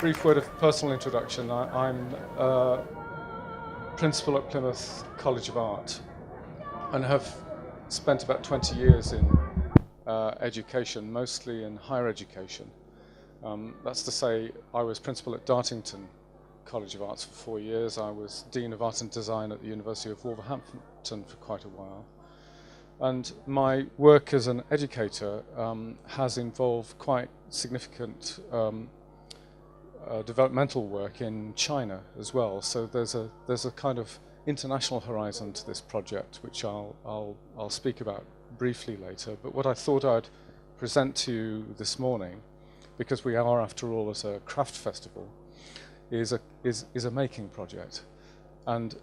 brief word of personal introduction. I'm principal at Plymouth College of Art and have spent about 20 years in education, mostly in higher education. That's to say, I was principal at Dartington College of Arts for 4 years. I was Dean of Art and Design at the University of Wolverhampton for quite a while. And my work as an educator has involved quite significant developmental work in China as well. So there's a kind of international horizon to this project, which I'll speak about briefly later. But what I thought I'd present to you this morning, because we are, after all, at a craft festival, is a making project, and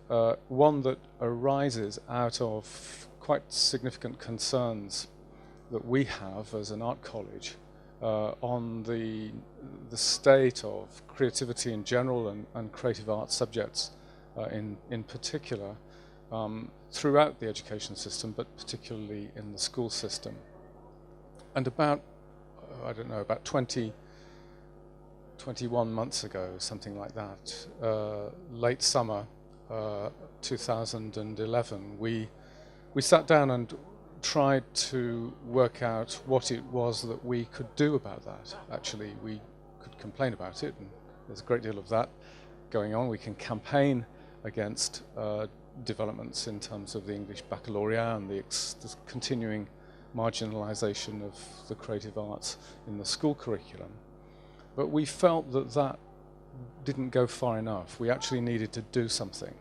one that arises out of quite significant concerns that we have as an art college on the state of creativity in general and creative art subjects in particular throughout the education system, but particularly in the school system. And about 21 months ago, something like that, late summer 2011, we sat down and tried to work out what it was that we could do about that. Actually, we could complain about it, and there's a great deal of that going on. We can campaign against developments in terms of the English baccalaureate and the continuing marginalisation of the creative arts in the school curriculum. But we felt that didn't go far enough. We actually needed to do something,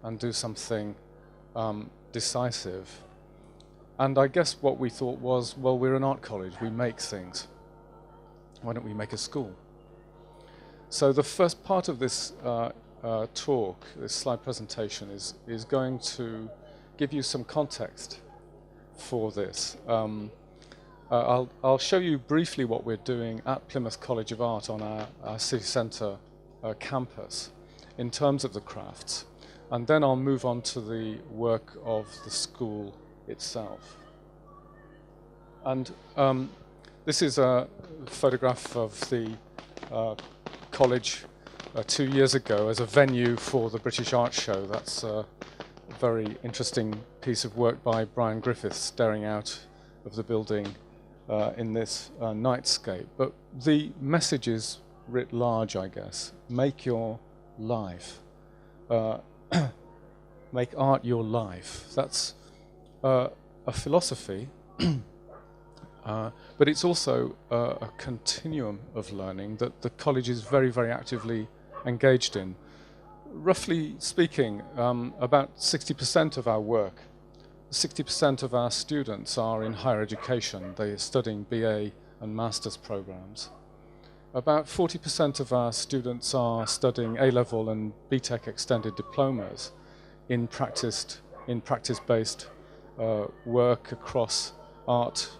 and do something decisive. And I guess what we thought was, well, we're an art college, we make things. Why don't we make a school? So the first part of this talk, this slide presentation, is going to give you some context for this. I'll show you briefly what we're doing at Plymouth College of Art on our city centre campus in terms of the crafts, and then I'll move on to the work of the school itself. And this is a photograph of the college 2 years ago as a venue for the British Art Show. That's a very interesting piece of work by Brian Griffiths, staring out of the building in this nightscape. But the message is writ large, I guess. Make your life. Make art your life. That's a philosophy, but it's also a continuum of learning that the college is very, very actively engaged in. Roughly speaking, about 60% of our work, 60% of our students are in higher education. They are studying BA and master's programs. About 40% of our students are studying A-level and BTEC extended diplomas in practice-based work across art,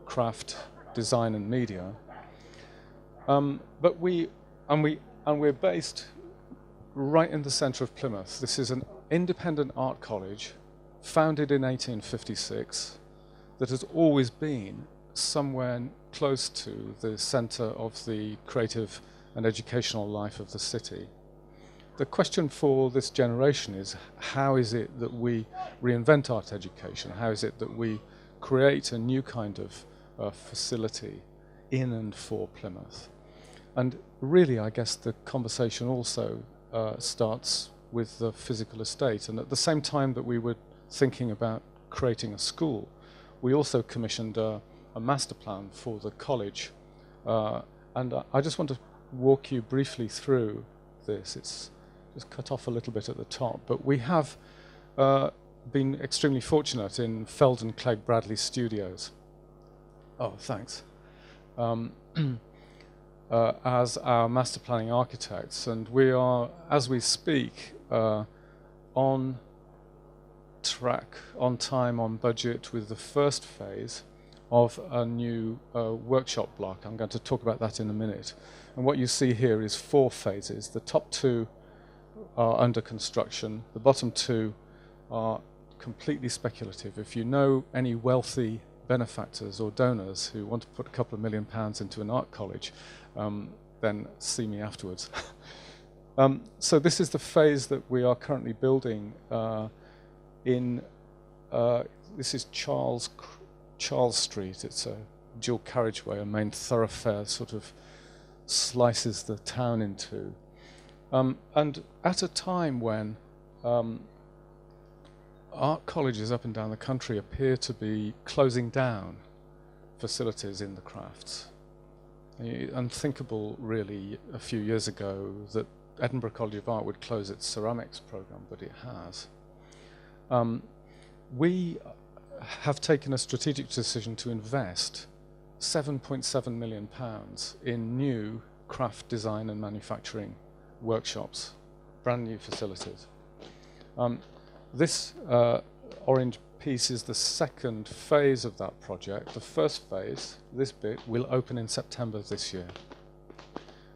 craft, design, and media. But we're based right in the centre of Plymouth. This is an independent art college founded in 1856 that has always been somewhere close to the centre of the creative and educational life of the city. The question for this generation is, how is it that we reinvent art education? How is it that we create a new kind of facility in and for Plymouth? And really, I guess the conversation also starts with the physical estate. And at the same time that we were thinking about creating a school, we also commissioned a master plan for the college. And I just want to walk you briefly through this. It's just cut off a little bit at the top, but we have been extremely fortunate in Feld and Clegg Bradley Studios. Oh, thanks. As our master planning architects, and we are, as we speak, on track, on time, on budget with the first phase of a new workshop block. I'm going to talk about that in a minute. And what you see here is 4 phases. The top 2 are under construction. The bottom 2 are completely speculative. If you know any wealthy benefactors or donors who want to put a couple of £1 million into an art college, then see me afterwards. So this is the phase that we are currently building in. This is Charles Street. It's a dual carriageway, a main thoroughfare, sort of slices the town into. And at a time when art colleges up and down the country appear to be closing down facilities in the crafts. Unthinkable, really, a few years ago that Edinburgh College of Art would close its ceramics program, but it has. We have taken a strategic decision to invest £7.7 million in new craft design and manufacturing workshops, brand new facilities. This orange piece is the second phase of that project. The first phase, this bit, will open in September this year.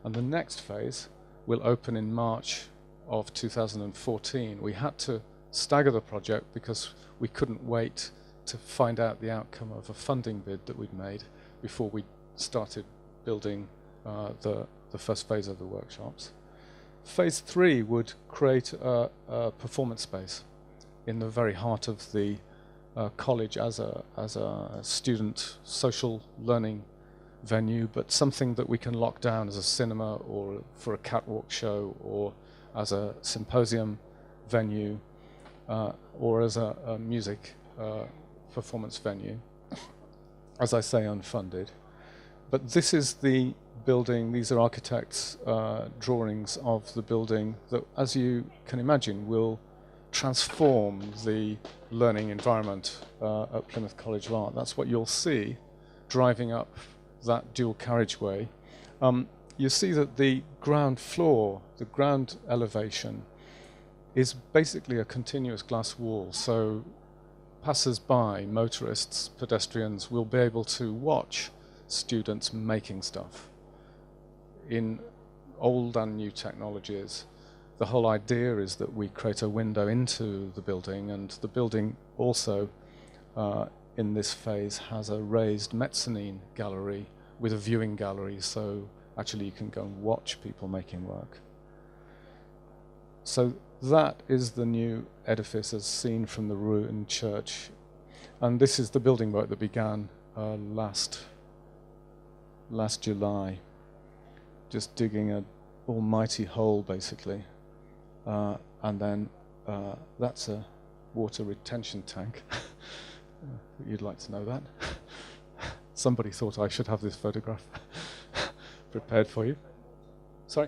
And the next phase will open in March of 2014. We had to stagger the project because we couldn't wait to find out the outcome of a funding bid that we'd made before we started building the first phase of the workshops. Phase 3 would create a performance space in the very heart of the college as a student social learning venue, but something that we can lock down as a cinema or for a catwalk show or as a symposium venue or as a music performance venue. As I say, unfunded. But this is the building, these are architects' drawings of the building that, as you can imagine, will transform the learning environment at Plymouth College of Art. That's what you'll see driving up that dual carriageway. You see that the ground floor, the ground elevation, is basically a continuous glass wall. So passers-by, motorists, pedestrians will be able to watch students making stuff in old and new technologies. The whole idea is that we create a window into the building, and the building also in this phase has a raised mezzanine gallery with a viewing gallery, so actually you can go and watch people making work. So that is the new edifice as seen from the ruined church, and this is the building work that began last July, just digging an almighty hole basically, and then that's a water retention tank. You'd like to know that. Somebody thought I should have this photograph prepared for you. Sorry,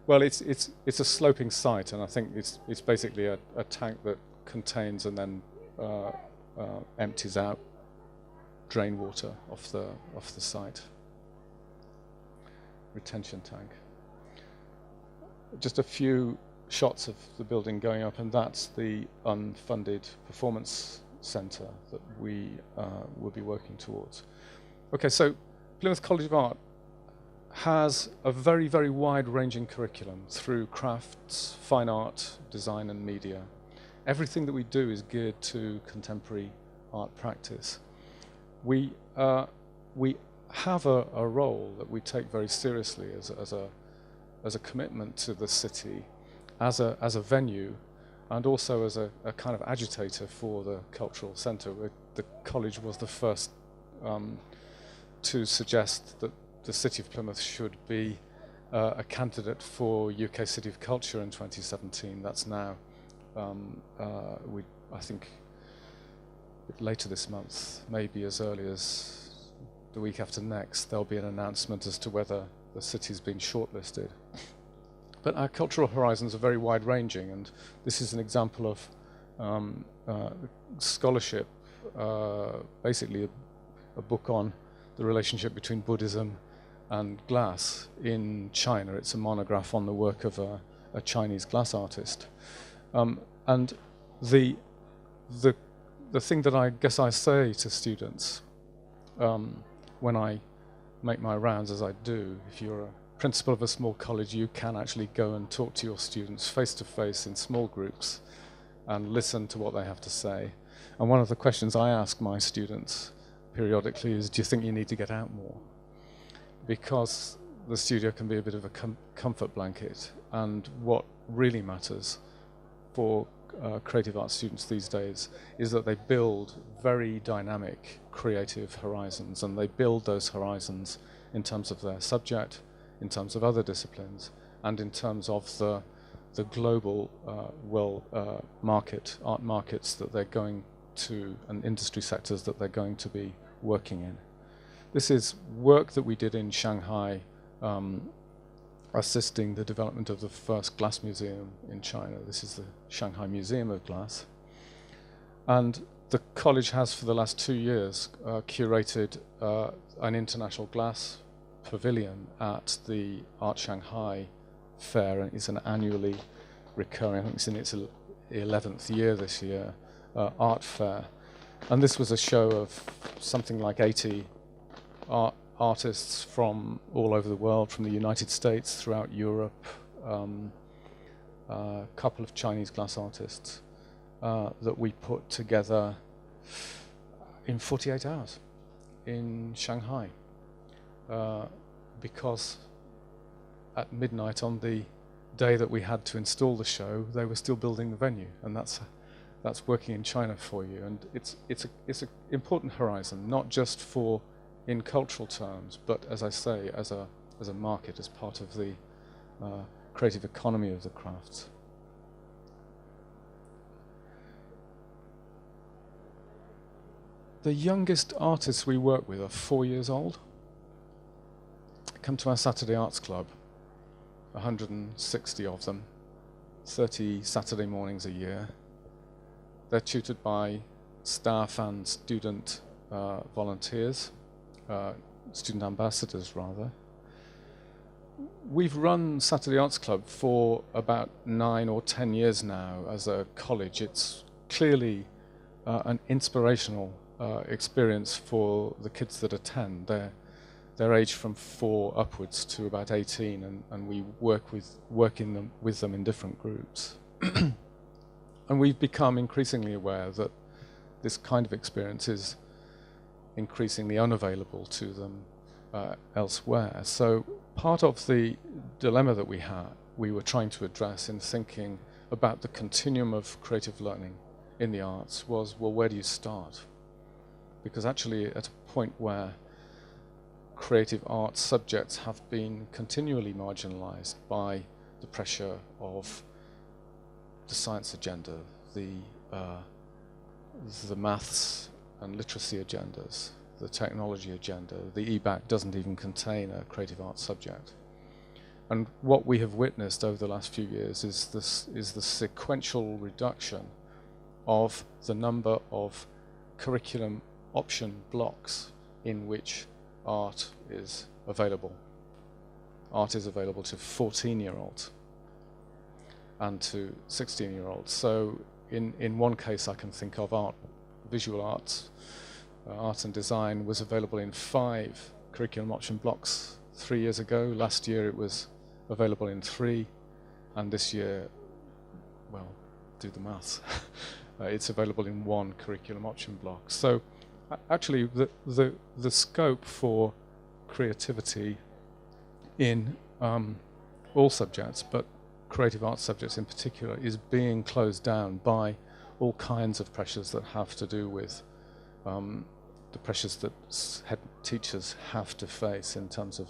well, it's a sloping site, and I think it's basically a tank that contains and then empties out drain water off the site. Retention tank. Just a few shots of the building going up, and that's the unfunded performance centre that we will be working towards. Okay, so Plymouth College of Art has a very, very wide-ranging curriculum through crafts, fine art, design and media. Everything that we do is geared to contemporary art practice. We have a role that we take very seriously as a commitment to the city, as a venue, and also as a kind of agitator for the cultural centre. The college was the first to suggest that the City of Plymouth should be a candidate for UK City of Culture in 2017. That's now, I think, later this month, maybe as early as the week after next, there'll be an announcement as to whether the city's been shortlisted. But our cultural horizons are very wide-ranging, and this is an example of scholarship, basically a book on the relationship between Buddhism and glass in China. It's a monograph on the work of a Chinese glass artist. And the thing that I guess I say to students when I make my rounds, as I do, if you're a principal of a small college, you can actually go and talk to your students face to face in small groups and listen to what they have to say. And one of the questions I ask my students periodically is, do you think you need to get out more? Because the studio can be a bit of a comfort blanket, and what really matters for creative arts students these days is that they build very dynamic creative horizons, and they build those horizons in terms of their subject, in terms of other disciplines, and in terms of the global art markets that they're going to, and industry sectors that they're going to be working in. This is work that we did in Shanghai, assisting the development of the first glass museum in China. This is the Shanghai Museum of Glass. And the college has, for the last 2 years, curated an international glass pavilion at the Art Shanghai Fair, and it's an annually recurring, I think it's in its 11th year this year, art fair. And this was a show of something like 80 artists from all over the world, from the United States, throughout Europe, a couple of Chinese glass artists that we put together in 48 hours in Shanghai, because at midnight on the day that we had to install the show, they were still building the venue, and that's working in China for you. And it's an important horizon, not just for in cultural terms, but as I say, as a market, as part of the creative economy of the crafts. The youngest artists we work with are 4 years old. Come to our Saturday Arts Club, 160 of them, 30 Saturday mornings a year. They're tutored by staff and student volunteers, student ambassadors rather. We've run Saturday Arts Club for about 9 or 10 years now as a college. It's clearly an inspirational experience for the kids that attend. They're aged from 4 upwards to about 18, and we work with them in different groups. And we've become increasingly aware that this kind of experience is increasingly unavailable to them elsewhere. So part of the dilemma that we were trying to address in thinking about the continuum of creative learning in the arts was, well, where do you start? Because actually at a point where creative arts subjects have been continually marginalized by the pressure of the science agenda, the maths and literacy agendas, the technology agenda. The EBAC doesn't even contain a creative arts subject. And what we have witnessed over the last few years is the sequential reduction of the number of curriculum option blocks in which art is available. Art is available to 14-year-olds and to 16-year-olds. So in one case I can think of visual arts, art and design was available in 5 curriculum option blocks 3 years ago. Last year it was available in 3, and this year, well, do the maths. It's available in 1 curriculum option block. So actually the scope for creativity in all subjects, but creative arts subjects in particular, is being closed down by all kinds of pressures that have to do with the pressures that head teachers have to face in terms of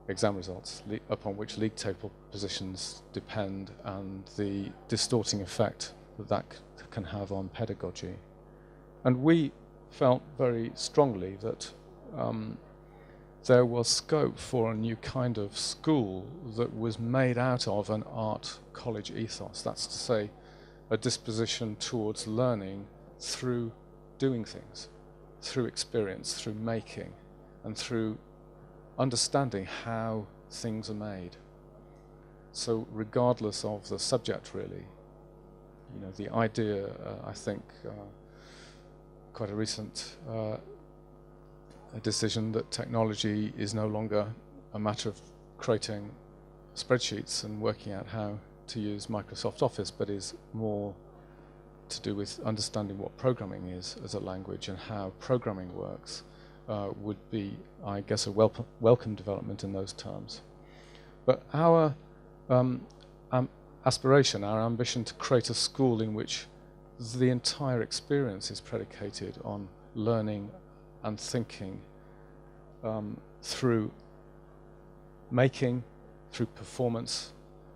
exam results, upon which league table positions depend, and the distorting effect that can have on pedagogy. And we felt very strongly that there was scope for a new kind of school that was made out of an art college ethos. That's to say, a disposition towards learning through doing things, through experience, through making, and through understanding how things are made. So regardless of the subject, really, the idea, I think, quite a recent a decision that technology is no longer a matter of creating spreadsheets and working out how to use Microsoft Office, but is more to do with understanding what programming is as a language and how programming works, would be, I guess, a welcome development in those terms. But our aspiration, our ambition to create a school in which the entire experience is predicated on learning and thinking through making, through performance,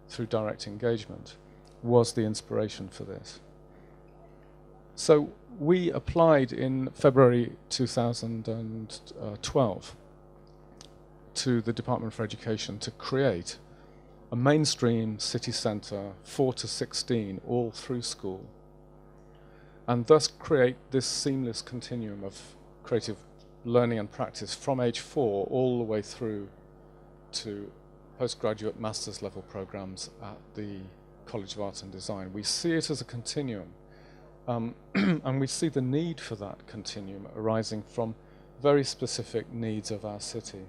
through direct engagement, was the inspiration for this. So we applied in February 2012 to the Department for Education to create a mainstream city centre 4 to 16 all through school, and thus create this seamless continuum of creative learning and practice from age 4 all the way through to postgraduate master's level programs at the College of Art and Design. We see it as a continuum, and we see the need for that continuum arising from very specific needs of our city.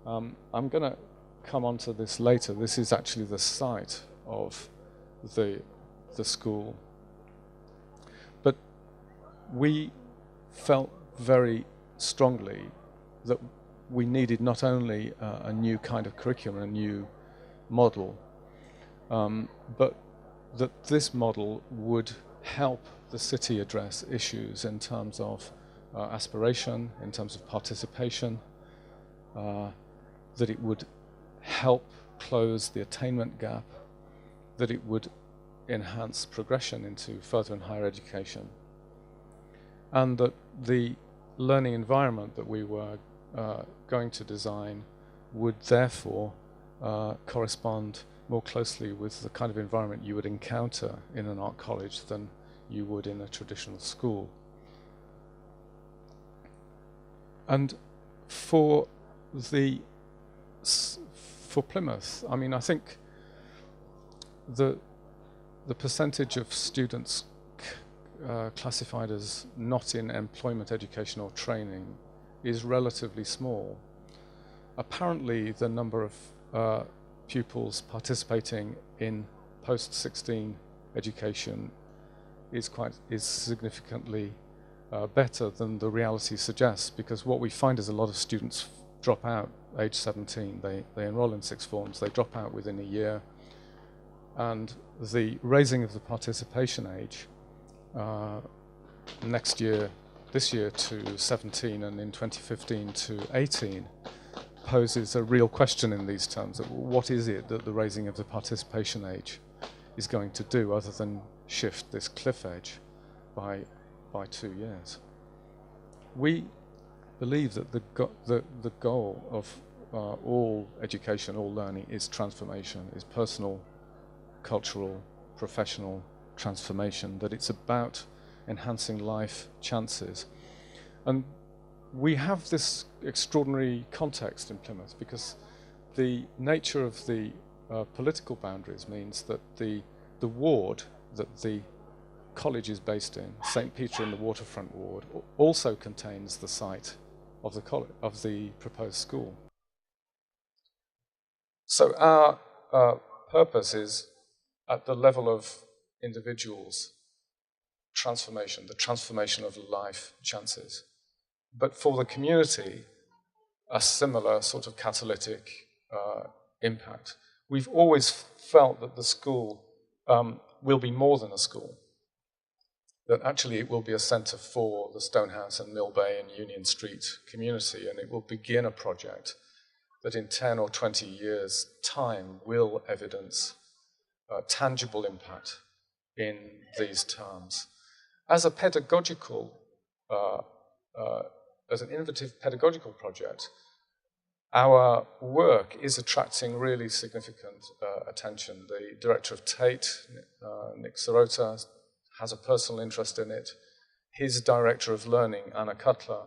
I'm going to come on to this later. This is actually the site of the school. But we felt very strongly that we needed not only a new kind of curriculum, a new model, but that this model would help the city address issues in terms of aspiration, in terms of participation, that it would help close the attainment gap, that it would enhance progression into further and higher education, and that the learning environment that we were going to design would therefore correspond more closely with the kind of environment you would encounter in an art college than you would in a traditional school. And for Plymouth, I mean, I think the percentage of students classified as not in employment, education or training is relatively small. Apparently the number of pupils participating in post-16 education is significantly better than the reality suggests, because what we find is a lot of students drop out age 17. They enroll in sixth forms, they drop out within a year, and the raising of the participation age this year to 17 and in 2015 to 18 poses a real question in these terms. What is it that the raising of the participation age is going to do other than shift this cliff edge by 2 years? We believe that the goal of all education, all learning is transformation, is personal, cultural, professional transformation, that it's about enhancing life chances. And we have this extraordinary context in Plymouth because the nature of the political boundaries means that the ward that the college is based in, St. Peter in the Waterfront Ward, also contains the site of the proposed school. So our purpose is at the level of individuals, transformation, the transformation of life chances. But for the community, a similar sort of catalytic impact. We've always felt that the school will be more than a school, that actually it will be a centre for the Stonehouse and Mill Bay and Union Street community, and it will begin a project that in 10 or 20 years' time will evidence tangible impact in these terms. As a pedagogical, as an innovative pedagogical project, our work is attracting really significant attention. The director of Tate, Nick Sirota, has a personal interest in it. His director of learning, Anna Cutler,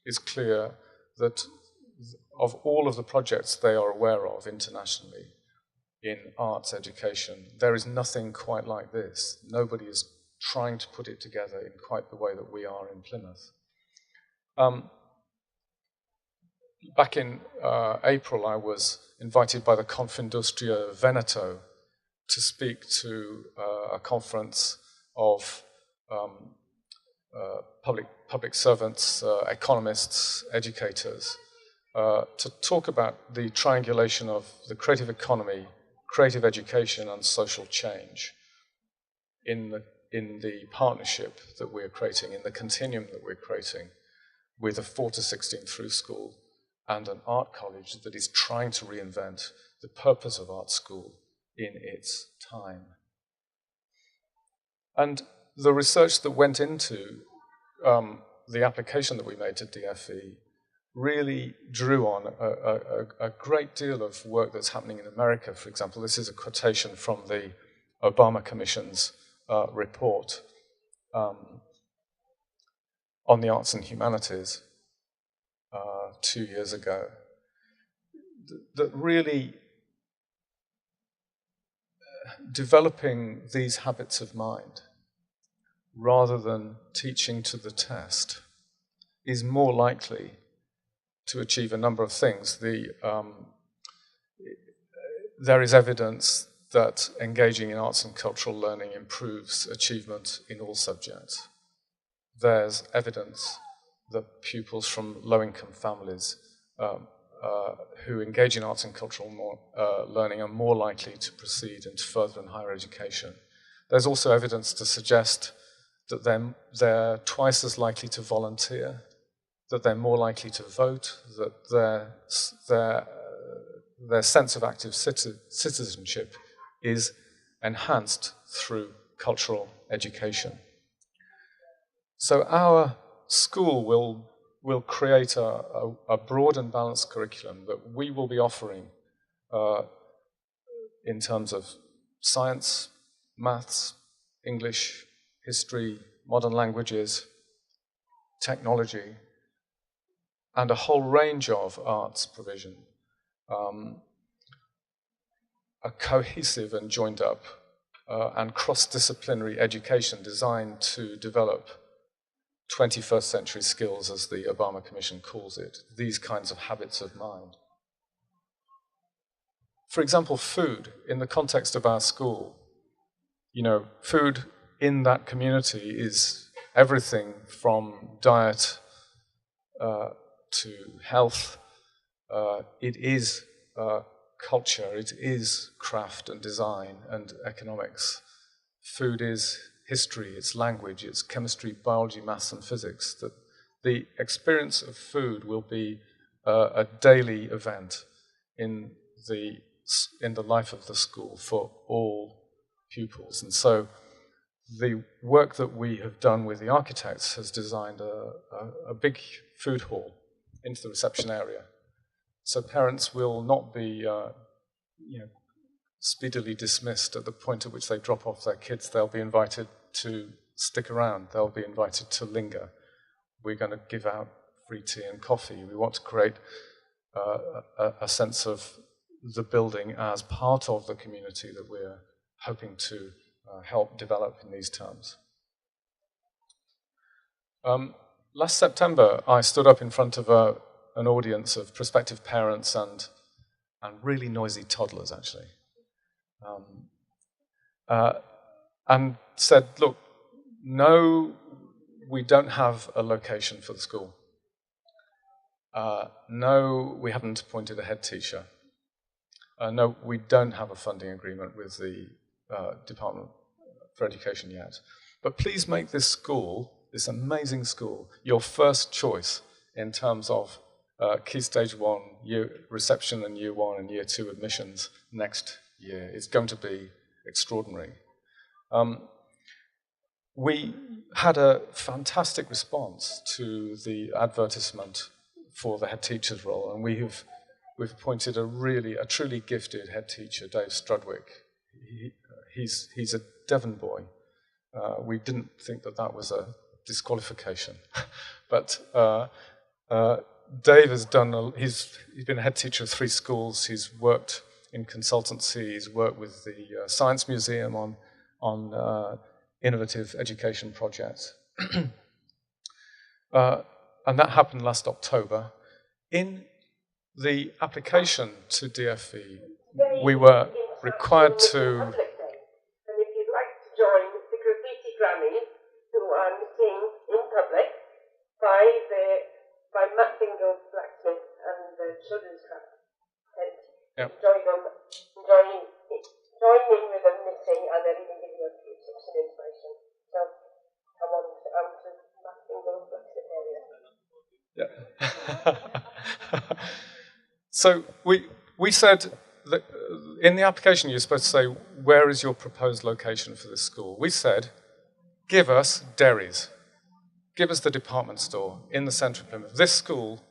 is clear that of all of the projects they are aware of internationally in arts education, there is nothing quite like this. Nobody is trying to put it together in quite the way that we are in Plymouth. Back in April, I was invited by the Confindustria Veneto to speak to a conference of public servants, economists, educators, to talk about the triangulation of the creative economy, creative education, and social change in the partnership that we're creating, in the continuum that we're creating, with a 4 to 16 through school and an art college that is trying to reinvent the purpose of art school in its time. And the research that went into the application that we made to DFE really drew on a great deal of work that's happening in America. For example, this is a quotation from the Obama Commission's report on the arts and humanities 2 years ago, that really developing these habits of mind rather than teaching to the test is more likely to achieve a number of things. There is evidence that engaging in arts and cultural learning improves achievement in all subjects. There's evidence that pupils from low-income families who engage in arts and cultural learning are more likely to proceed into further and higher education. There's also evidence to suggest that they're twice as likely to volunteer, that they're more likely to vote, that their sense of active citizenship is enhanced through cultural education. So our school will create a broad and balanced curriculum that we will be offering in terms of science, maths, English, history, modern languages, technology, and a whole range of arts provision. A cohesive and joined up and cross-disciplinary education designed to develop 21st century skills, as the Obama Commission calls it, these kinds of habits of mind. For example, food, in the context of our school, food in that community is everything from diet to health. It is culture, it is craft and design and economics. Food is history, it's language, it's chemistry, biology, maths, and physics. That the experience of food will be a daily event in the life of the school for all pupils. And so the work that we have done with the architects has designed a big food hall into the reception area. So parents will not be speedily dismissed at the point at which they drop off their kids. They'll be invited to stick around. They'll be invited to linger. We're going to give out free tea and coffee. We want to create a sense of the building as part of the community that we're hoping to help develop in these terms. Last September, I stood up in front of an audience of prospective parents and really noisy toddlers, actually, and said, look, no, we don't have a location for the school. No, we haven't appointed a head teacher. No, we don't have a funding agreement with the Department for Education yet. But please make this school, this amazing school, your first choice in terms of Key Stage 1 reception and Year 1 and Year 2 admissions next year. It's going to be extraordinary. We had a fantastic response to the advertisement for the head teacher's role, and we've appointed a truly gifted head teacher, Dave Strudwick. He's a Devon boy. We didn't think that was a disqualification, but Dave has done. He's been a head teacher of 3 schools. He's worked in consultancy. He's worked with the Science Museum on innovative education projects, and that happened last October. In the application to DFE, we were required to. And if you'd like to join the graffiti Grammys, who are meeting in So we said that in the application you're supposed to say, where is your proposed location for this school? We said, give us Derry's. Give us the department store in the centre of Plymouth. This school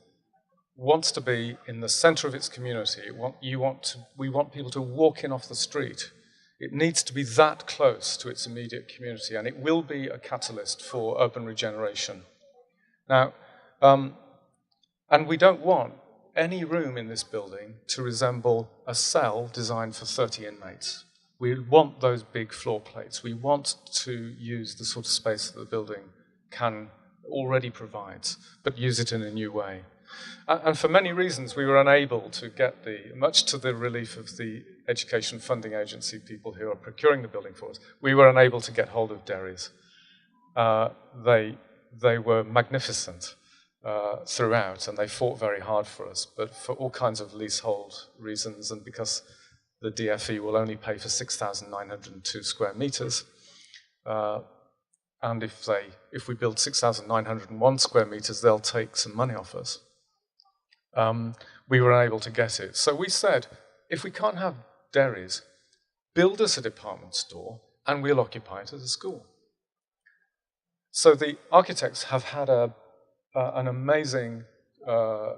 wants to be in the centre of its community. We want people to walk in off the street. It needs to be that close to its immediate community, and it will be a catalyst for urban regeneration. Now, and we don't want any room in this building to resemble a cell designed for 30 inmates. We want those big floor plates. We want to use the sort of space that the building already provides, but use it in a new way. And for many reasons, we were unable to get much to the relief of the education funding agency people who are procuring the building for us, we were unable to get hold of Derry's. They were magnificent throughout, and they fought very hard for us, but for all kinds of leasehold reasons, and because the DFE will only pay for 6,902 square meters, and if we build 6,901 square meters, they'll take some money off us. We were unable to get it. So we said, if we can't have Derry's, build us a department store, and we'll occupy it as a school. So the architects have had an amazing... our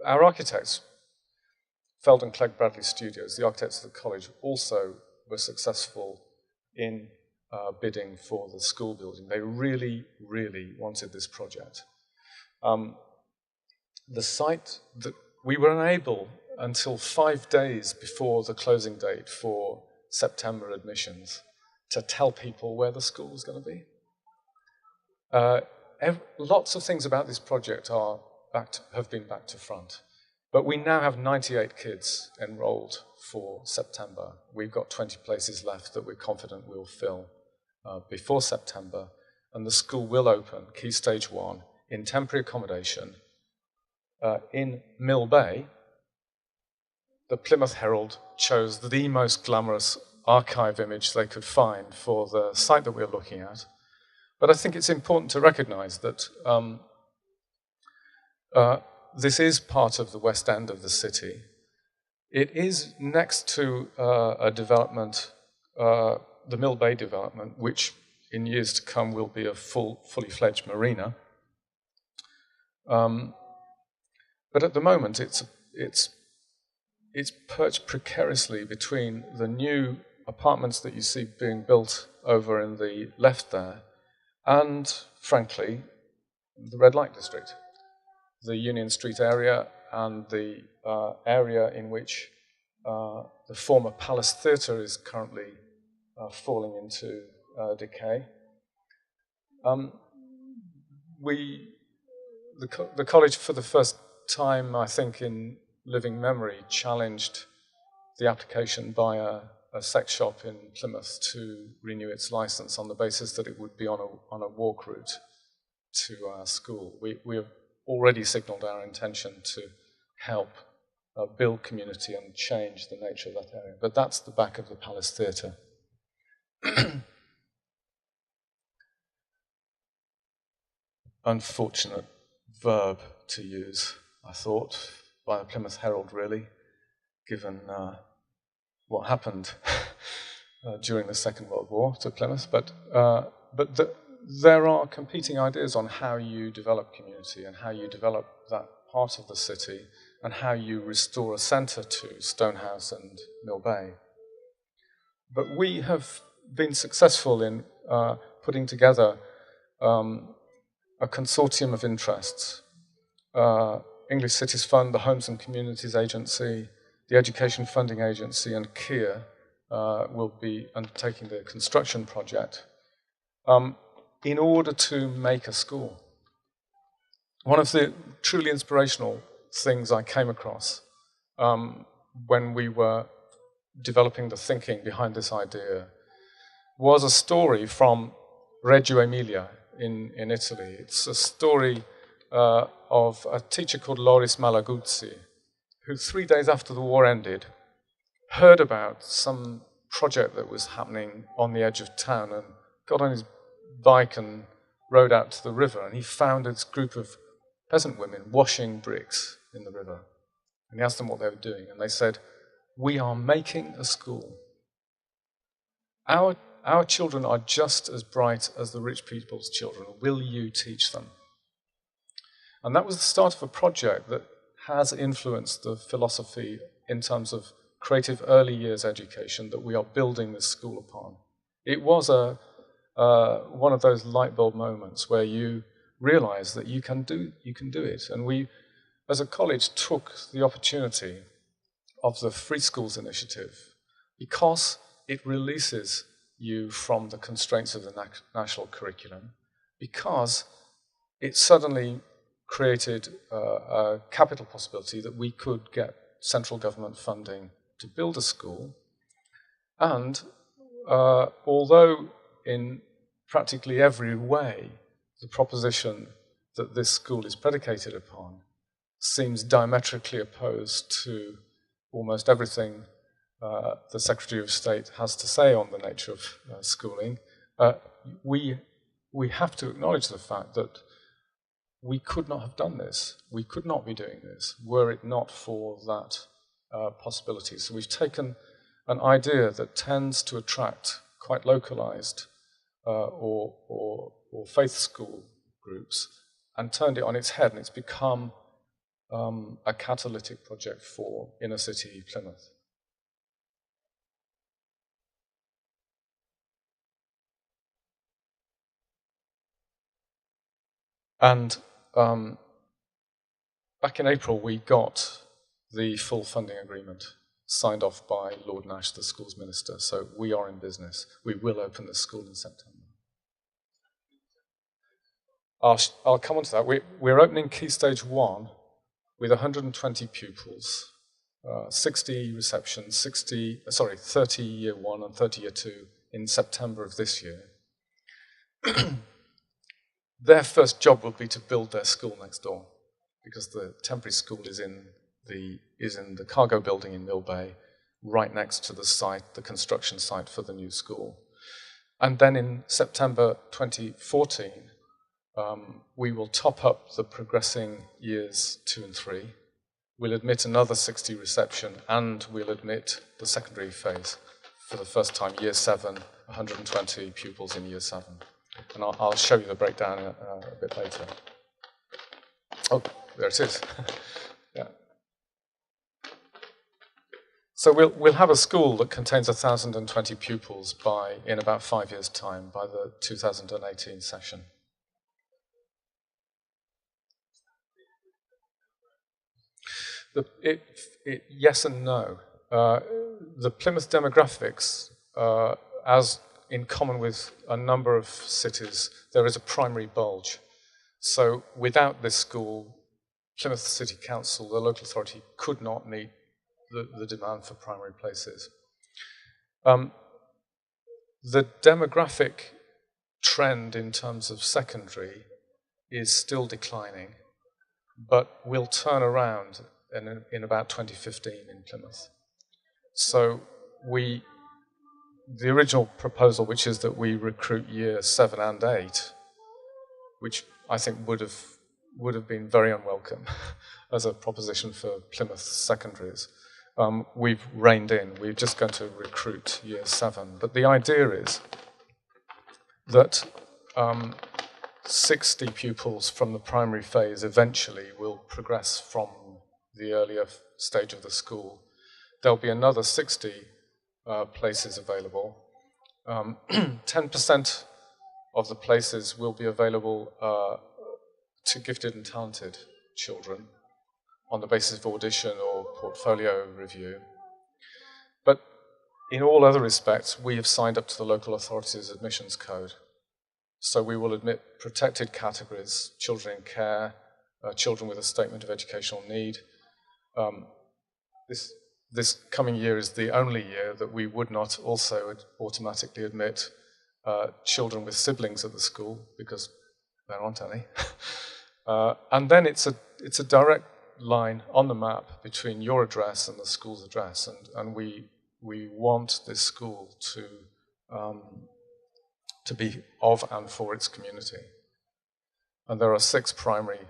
architects, Feld and Clegg Bradley Studios, the architects of the college, also were successful in bidding for the school building. They really, really wanted this project. The site that we were unable until 5 days before the closing date for September admissions to tell people where the school was going to be. Lots of things about this project have been back to front. But we now have 98 kids enrolled for September. We've got 20 places left that we're confident we'll fill before September. And the school will open, Key Stage 1, in temporary accommodation in Mill Bay. The Plymouth Herald chose the most glamorous archive image they could find for the site that we're looking at. But I think it's important to recognize that this is part of the west end of the city. It is next to a development, the Mill Bay development, which in years to come will be a fully fledged marina. But at the moment, it's perched precariously between the new apartments that you see being built over in the left there and, frankly, the red light district, the Union Street area and the area in which the former Palace Theatre is currently falling into decay. The college, for the first time, I think, in living memory, challenged the application by a sex shop in Plymouth to renew its license on the basis that it would be on a walk route to our school. We have already signalled our intention to help build community and change the nature of that area. But that's the back of the Palace Theatre. Unfortunate verb to use, I thought, by the Plymouth Herald, really, given what happened during the Second World War to Plymouth. But there are competing ideas on how you develop community and how you develop that part of the city and how you restore a centre to Stonehouse and Mill Bay. But we have been successful in putting together a consortium of interests. English Cities Fund, the Homes and Communities Agency, the Education Funding Agency, and Kia will be undertaking the construction project in order to make a school. One of the truly inspirational things I came across when we were developing the thinking behind this idea was a story from Reggio Emilia in Italy. It's a story of a teacher called Loris Malaguzzi, who 3 days after the war ended, heard about some project that was happening on the edge of town and got on his bike and rode out to the river, and he found this group of peasant women washing bricks in the river. And he asked them what they were doing, and they said, "We are making a school. Our children are just as bright as the rich people's children. Will you teach them?" And that was the start of a project that has influenced the philosophy in terms of creative early years education that we are building this school upon. It was one of those light bulb moments where you realize that you can do it. And we, as a college, took the opportunity of the Free Schools Initiative because it releases you from the constraints of the national curriculum, because it suddenly created a capital possibility that we could get central government funding to build a school. And although in practically every way the proposition that this school is predicated upon seems diametrically opposed to almost everything the Secretary of State has to say on the nature of schooling, we have to acknowledge the fact that we could not have done this. We could not be doing this were it not for that possibility. So we've taken an idea that tends to attract quite localized or faith school groups and turned it on its head, and it's become a catalytic project for inner city Plymouth. And back in April, we got the full funding agreement signed off by Lord Nash, the schools minister. So we are in business. We will open the school in September. I'll come on to that. We're opening Key Stage 1 with 120 pupils, 60 receptions, 30 year 1 and 30 year 2 in September of this year. Their first job will be to build their school next door, because the temporary school is in the cargo building in Mill Bay, right next to the site, the construction site for the new school. And then in September 2014, we will top up the progressing years 2 and 3. We'll admit another 60 reception, and we'll admit the secondary phase for the first time, year 7, 120 pupils in year 7. And I'll show you the breakdown a bit later. Oh, there it is. Yeah. So we'll have a school that contains 1,020 pupils in about 5 years' time, by the 2018 session. Yes and no. The Plymouth demographics, as in common with a number of cities, there is a primary bulge. So without this school, Plymouth City Council, the local authority, could not meet the demand for primary places. The demographic trend in terms of secondary is still declining, but will turn around in about 2015 in Plymouth. So the original proposal, which is that we recruit year 7 and 8, which I think would have been very unwelcome as a proposition for Plymouth secondaries, we've reined in. We're just going to recruit year 7. But the idea is that 60 pupils from the primary phase eventually will progress from the earlier stage of the school. There'll be another 60 places available. 10% of the places will be available to gifted and talented children on the basis of audition or portfolio review. But in all other respects, we have signed up to the local authority's admissions code. So we will admit protected categories, children in care, children with a statement of educational need. This coming year is the only year that we would not also automatically admit children with siblings at the school, because there aren't any. And then it's a direct line on the map between your address and the school's address, and we want this school to be of and for its community. And there are 6 primary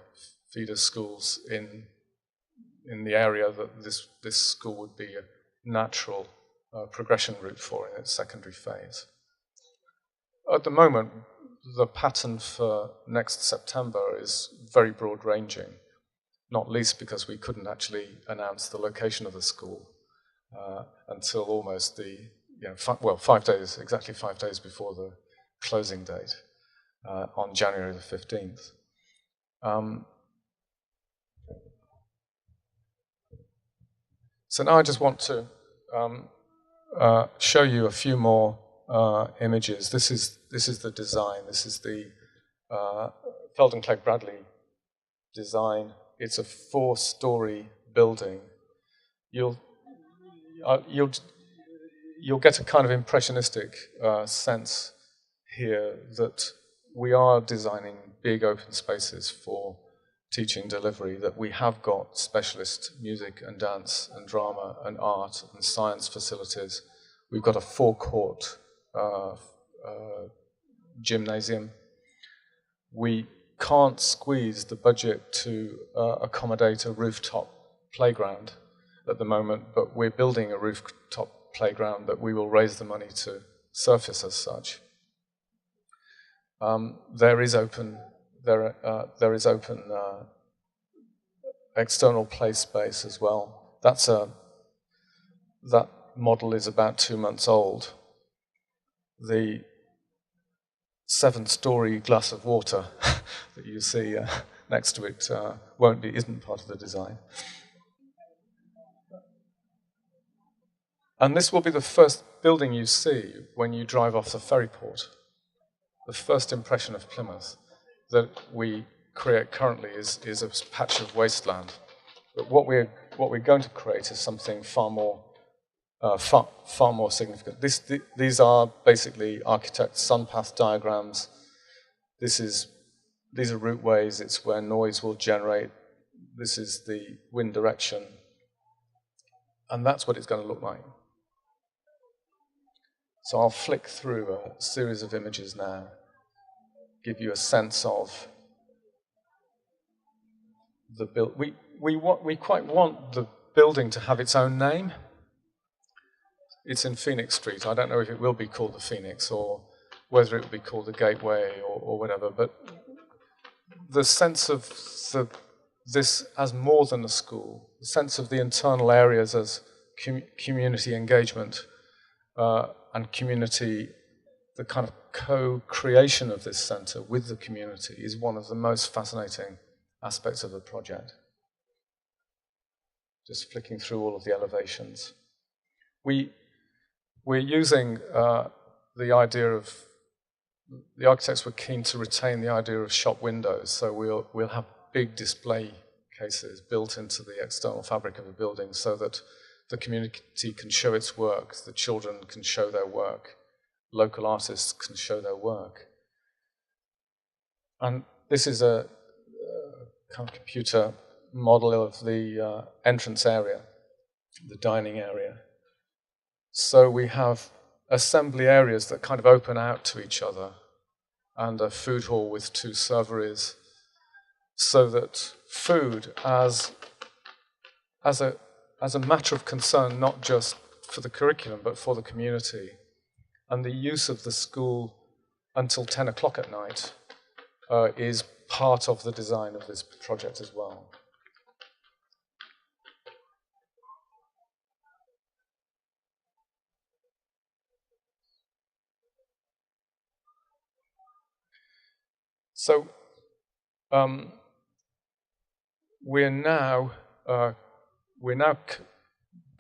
feeder schools in the area that this school would be a natural progression route for in its secondary phase. At the moment, the pattern for next September is very broad-ranging, not least because we couldn't actually announce the location of the school until almost exactly 5 days before the closing date on January the 15th. So now I just want to show you a few more images. This is the design. This is the Felden Clegg Bradley design. It's a 4-story building. You'll get a kind of impressionistic sense here that we are designing big open spaces for teaching delivery, that we have got specialist music and dance and drama and art and science facilities. We've got a 4-court gymnasium. We can't squeeze the budget to accommodate a rooftop playground at the moment, but we're building a rooftop playground that we will raise the money to surface as such. There is open external play space as well. That model is about 2 months old. The 7-story glass of water that you see next to it isn't part of the design. And this will be the first building you see when you drive off the ferry port. The first impression of Plymouth that we create currently is a patch of wasteland. But what we're going to create is something far more significant. These are basically architects' sunpath diagrams. These are routeways. It's where noise will generate. This is the wind direction. And that's what it's going to look like. So I'll flick through a series of images now, give you a sense of the build. We quite want the building to have its own name. It's in Phoenix Street. I don't know if it will be called the Phoenix or whether it will be called the Gateway or whatever, but the sense of this as more than a school, the sense of the internal areas as community engagement and community, the kind of co-creation of this centre with the community is one of the most fascinating aspects of the project. Just flicking through all of the elevations. We're using the idea of, the architects were keen to retain the idea of shop windows, so we'll have big display cases built into the external fabric of the building so that the community can show its work, the children can show their work, local artists can show their work. And this is a kind of computer model of the entrance area, the dining area. So we have assembly areas that kind of open out to each other and a food hall with 2 serveries, so that food as a matter of concern, not just for the curriculum, but for the community, and the use of the school until 10 o'clock at night is part of the design of this project as well. So we're now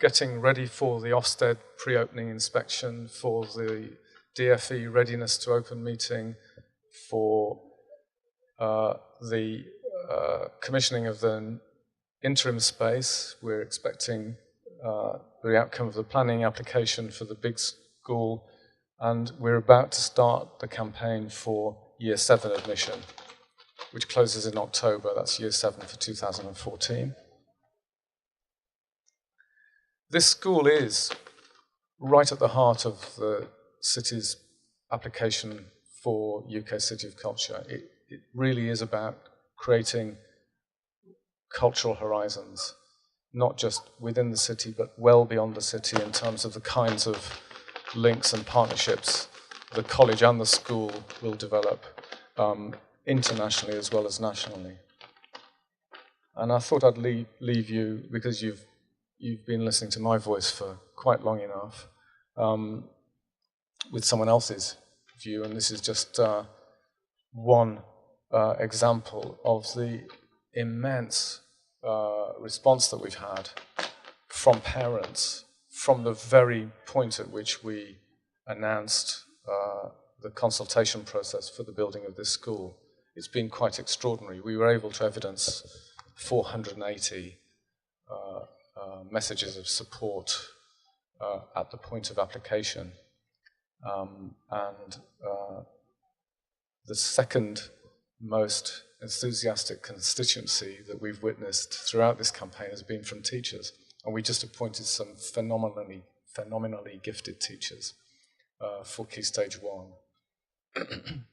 getting ready for the Ofsted pre-opening inspection, for the DFE readiness to open meeting, for the commissioning of the interim space. We're expecting the outcome of the planning application for the big school, and we're about to start the campaign for Year 7 admission, which closes in October. That's Year 7 for 2014. This school is right at the heart of the city's application for UK City of Culture. It really is about creating cultural horizons, not just within the city, but well beyond the city in terms of the kinds of links and partnerships the college and the school will develop internationally as well as nationally. And I thought I'd leave you, because you've been listening to my voice for quite long enough, with someone else's view, and this is just one example of the immense response that we've had from parents from the very point at which we announced the consultation process for the building of this school. It's been quite extraordinary. We were able to evidence 480 messages of support at the point of application. And the second most enthusiastic constituency that we've witnessed throughout this campaign has been from teachers. And we just appointed some phenomenally gifted teachers for Key Stage 1.